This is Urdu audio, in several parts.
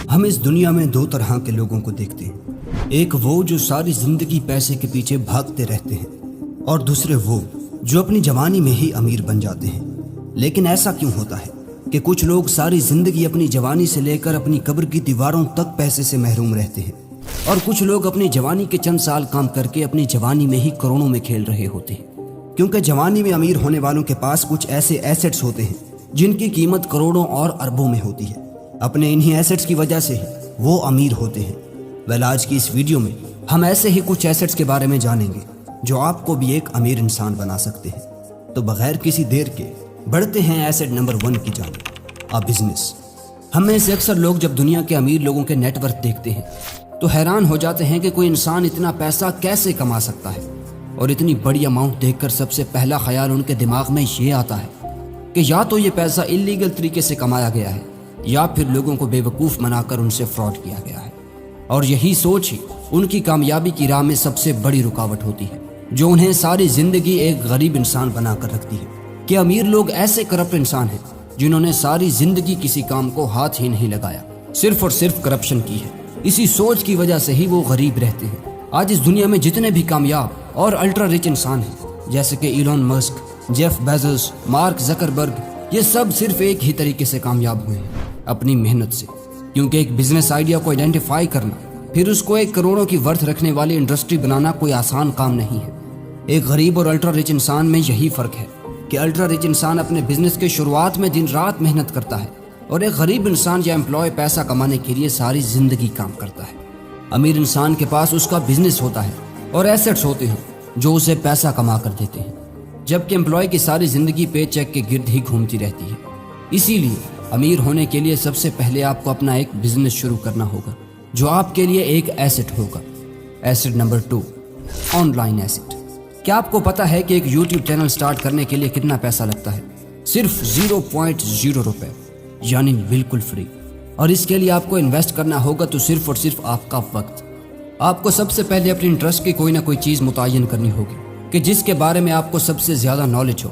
ہم اس دنیا میں دو طرح کے لوگوں کو دیکھتے ہیں، ایک وہ جو ساری زندگی پیسے کے پیچھے بھاگتے رہتے ہیں، اور دوسرے وہ جو اپنی جوانی میں ہی امیر بن جاتے ہیں۔ لیکن ایسا کیوں ہوتا ہے کہ کچھ لوگ ساری زندگی اپنی جوانی سے لے کر اپنی قبر کی دیواروں تک پیسے سے محروم رہتے ہیں، اور کچھ لوگ اپنی جوانی کے چند سال کام کر کے اپنی جوانی میں ہی کروڑوں میں کھیل رہے ہوتے ہیں؟ کیونکہ جوانی میں امیر ہونے والوں کے پاس کچھ ایسے ایسٹس ہوتے ہیں جن کی قیمت کروڑوں اور اربوں میں ہوتی ہے۔ اپنے انہی ایسٹس کی وجہ سے ہی وہ امیر ہوتے ہیں۔ آج کی اس ویڈیو میں ہم ایسے ہی کچھ ایسٹس کے بارے میں جانیں گے جو آپ کو بھی ایک امیر انسان بنا سکتے ہیں۔ تو بغیر کسی دیر کے بڑھتے ہیں ایسٹ نمبر 1 کی جانب، بزنس۔ ہم میں سے اکثر لوگ جب دنیا کے امیر لوگوں کے نیٹ ورتھ دیکھتے ہیں تو حیران ہو جاتے ہیں کہ کوئی انسان اتنا پیسہ کیسے کما سکتا ہے، اور اتنی بڑی اماؤنٹ دیکھ کر سب سے پہلا خیال ان کے دماغ میں یہ آتا ہے کہ یا تو یہ پیسہ انلیگل طریقے سے کمایا گیا ہے یا پھر لوگوں کو بے وقوف بنا کر ان سے فراڈ کیا گیا ہے۔ اور یہی سوچ ہی ان کی کامیابی کی راہ میں سب سے بڑی رکاوٹ ہوتی ہے، جو انہیں ساری زندگی ایک غریب انسان بنا کر رکھتی ہے۔ کہ امیر لوگ ایسے کرپٹ انسان ہیں جنہوں نے ساری زندگی کسی کام کو ہاتھ ہی نہیں لگایا، صرف اور صرف کرپشن کی ہے۔ اسی سوچ کی وجہ سے ہی وہ غریب رہتے ہیں۔ آج اس دنیا میں جتنے بھی کامیاب اور الٹرا رچ انسان ہیں، جیسے کہ Elon Musk, Jeff Bezos, mark Zuckerberg, یہ سب صرف ایک ہی طریقے سے کامیاب ہوئے ہیں، اپنی محنت سے۔ کیونکہ ایک بزنس آئیڈیا کو آئیڈینٹیفائی کرنا، پھر اس کو ایک کروڑوں کی ورتھ رکھنے والی انڈسٹری بنانا کوئی آسان کام نہیں ہے۔ ایک غریب اور الٹرا رچ انسان میں یہی فرق ہے کہ الٹرا رچ انسان اپنے بزنس کے شروعات میں دن رات محنت کرتا ہے، اور ایک غریب انسان یا امپلائی پیسہ کمانے کے لیے ساری زندگی کام کرتا ہے۔ امیر انسان کے پاس اس کا بزنس ہوتا ہے اور ایسٹس ہوتے ہیں جو اسے پیسہ کما کر دیتے ہیں، جبکہ امپلائی کی ساری زندگی پے چیک کے گرد ہی گھومتی رہتی ہے۔ اسی لیے امیر ہونے کے لیے سب سے پہلے آپ کو اپنا ایک بزنس شروع کرنا ہوگا جو آپ کے لیے ایک ایسٹ ہوگا۔ Asset number 2، online asset. کیا آپ کو پتا ہے کہ ایک یوٹیوب چینل سٹارٹ کرنے کے لیے کتنا پیسہ لگتا ہے؟ صرف 0.0 روپے، یعنی بالکل فری۔ اور اس کے لیے آپ کو انویسٹ کرنا ہوگا تو صرف اور صرف آپ کا وقت۔ آپ کو سب سے پہلے اپنی انٹرسٹ کی کوئی نہ کوئی چیز متعین کرنی ہوگی کہ جس کے بارے میں آپ کو سب سے زیادہ نالج ہو۔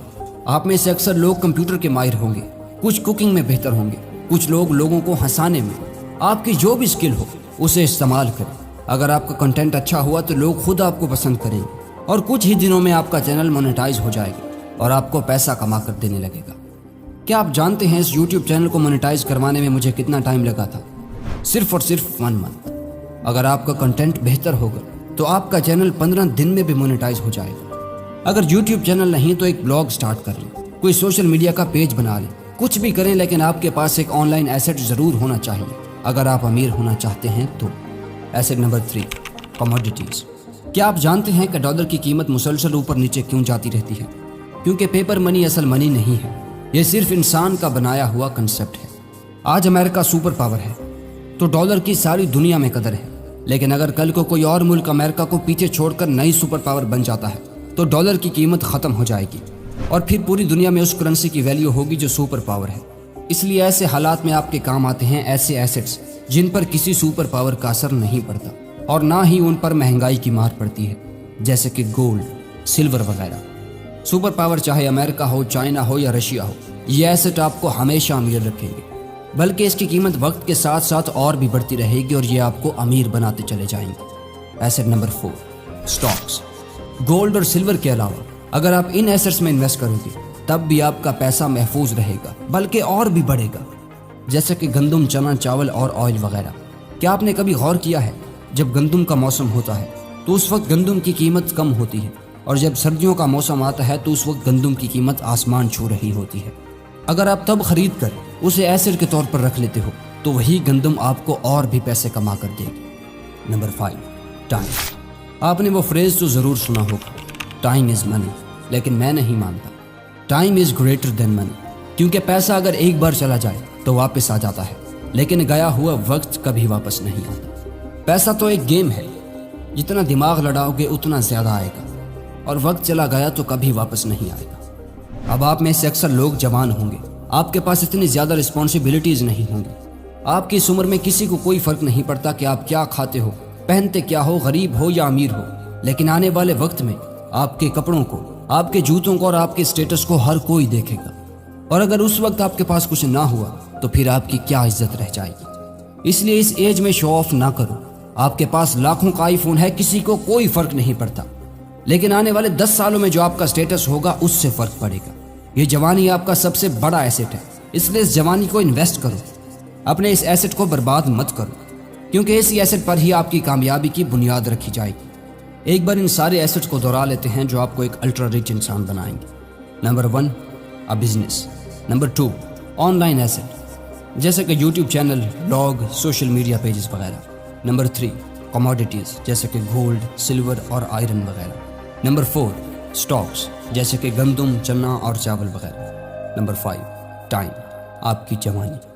آپ میں سے اکثر لوگ کمپیوٹر کے ماہر ہوں گے، کچھ کوکنگ میں بہتر ہوں گے، کچھ لوگ لوگوں کو ہنسانے میں۔ آپ کی جو بھی اسکل ہو اسے استعمال کریں۔ اگر آپ کا کنٹینٹ اچھا ہوا تو لوگ خود آپ کو پسند کریں گے، اور کچھ ہی دنوں میں آپ کا چینل مونیٹائز ہو جائے گا اور آپ کو پیسہ کما کر دینے لگے گا۔ کیا آپ جانتے ہیں اس یوٹیوب چینل کو مونیٹائز کروانے میں مجھے کتنا ٹائم لگا تھا؟ صرف اور صرف 1 منتھ۔ اگر آپ کا کنٹینٹ بہتر ہوگا تو آپ کا چینل 15 دن میں بھی مونیٹائز ہو جائے گا۔ اگر یوٹیوب چینل نہیں تو ایک بلاگ سٹارٹ کر لیں، کوئی سوشل میڈیا کا پیج بنا لیں، کچھ بھی کریں، لیکن آپ کے پاس ایک آن لائن ایسٹ ضرور ہونا چاہیے اگر آپ امیر ہونا چاہتے ہیں تو۔ Asset number 3، commodities. کیا آپ جانتے ہیں کہ ڈالر کی قیمت مسلسل اوپر نیچے کیوں جاتی رہتی ہے؟ کیونکہ پیپر منی اصل منی نہیں ہے، یہ صرف انسان کا بنایا ہوا کنسیپٹ ہے۔ آج امریکہ سپر پاور ہے تو ڈالر کی ساری دنیا میں قدر ہے، لیکن اگر کل کو کوئی اور ملک امریکہ کو پیچھے چھوڑ کر نئی سپر پاور بن جاتا ہے تو ڈالر کی قیمت ختم ہو جائے گی، اور پھر پوری دنیا میں اس کرنسی کی ویلیو ہوگی جو سپر پاور ہے۔ اس لیے ایسے حالات میں آپ کے کام آتے ہیں ایسے ایسٹس جن پر کسی سپر پاور کا اثر نہیں پڑتا، اور نہ ہی ان پر مہنگائی کی مار پڑتی ہے، جیسے کہ گولڈ، سلور وغیرہ۔ سپر پاور چاہے امریکہ ہو، چائنا ہو یا رشیا ہو، یہ ایسٹ آپ کو ہمیشہ امیر رکھیں گے، بلکہ اس کی قیمت وقت کے ساتھ ساتھ اور بھی بڑھتی رہے گی، اور یہ آپ کو امیر بناتے چلے جائیں گے۔ Asset number 4، stocks. گولڈ اور سلور کے علاوہ اگر آپ ان ایسٹس میں انویسٹ کرو گے تب بھی آپ کا پیسہ محفوظ رہے گا، بلکہ اور بھی بڑھے گا، جیسے کہ گندم، چنا، چاول اور آئل وغیرہ۔ کیا آپ نے کبھی غور کیا ہے جب گندم کا موسم ہوتا ہے تو اس وقت گندم کی قیمت کم ہوتی ہے، اور جب سردیوں کا موسم آتا ہے تو اس وقت گندم کی قیمت آسمان چھو رہی ہوتی ہے؟ اگر آپ تب خرید کر اسے ایسٹ کے طور پر رکھ لیتے ہو تو وہی گندم آپ کو اور بھی پیسے کما کر دے گی۔ Number 5، time. آپ نے وہ فریز تو ضرور سنا ہوگا، ٹائم از منی، لیکن میں نہیں مانتا۔ ٹائم از گریٹر دین منی، کیونکہ پیسہ اگر ایک بار چلا جائے تو واپس آ جاتا ہے، لیکن گیا ہوا وقت کبھی واپس نہیں آتا۔ پیسہ تو ایک گیم ہے، جتنا دماغ لڑاؤ گے اتنا زیادہ آئے گا، اور وقت چلا گیا تو کبھی واپس نہیں آئے گا۔ اب آپ میں سے اکثر لوگ جوان ہوں گے، آپ کے پاس اتنی زیادہ رسپانسبلٹیز نہیں ہوں گی۔ آپ کی اس عمر میں کسی کو کوئی فرق نہیں پڑتا کہ آپ کیا کھاتے ہو، پہنتے کیا ہو، غریب ہو یا امیر ہو، لیکن آنے والے وقت میں آپ کے کپڑوں کو، آپ کے جوتوں کو اور آپ کے اسٹیٹس کو ہر کوئی دیکھے گا، اور اگر اس وقت آپ کے پاس کچھ نہ ہوا تو پھر آپ کی کیا عزت رہ جائے گی۔ اس لیے اس ایج میں شو آف نہ کرو. آپ کے پاس لاکھوں کا آئی فون ہے, کسی کو کوئی فرق نہیں پڑتا, لیکن آنے والے 10 سالوں میں جو آپ کا سٹیٹس ہوگا اس سے فرق پڑے گا. یہ جوانی آپ کا سب سے بڑا ایسٹ ہے, اس لیے اس جوانی کو انویسٹ کرو. اپنے اس ایسٹ کو برباد مت کرو, کیونکہ اسی ایسٹ پر ہی آپ کی کامیابی کی بنیاد رکھی جائے گی. ایک بار ان سارے ایسٹس کو دہرا لیتے ہیں جو آپ کو ایک الٹرا ریچ انسان بنائیں گے. Number 1, business. Number 2, online asset جیسے کہ YouTube channel, blog, social media pages وغیرہ. نمبر 3, کموڈیٹیز جیسے کہ گولڈ, سلور اور آئرن وغیرہ. نمبر 4, سٹاکس جیسے کہ گندم, چنا اور چاول وغیرہ. نمبر 5, ٹائم, آپ کی جوانی.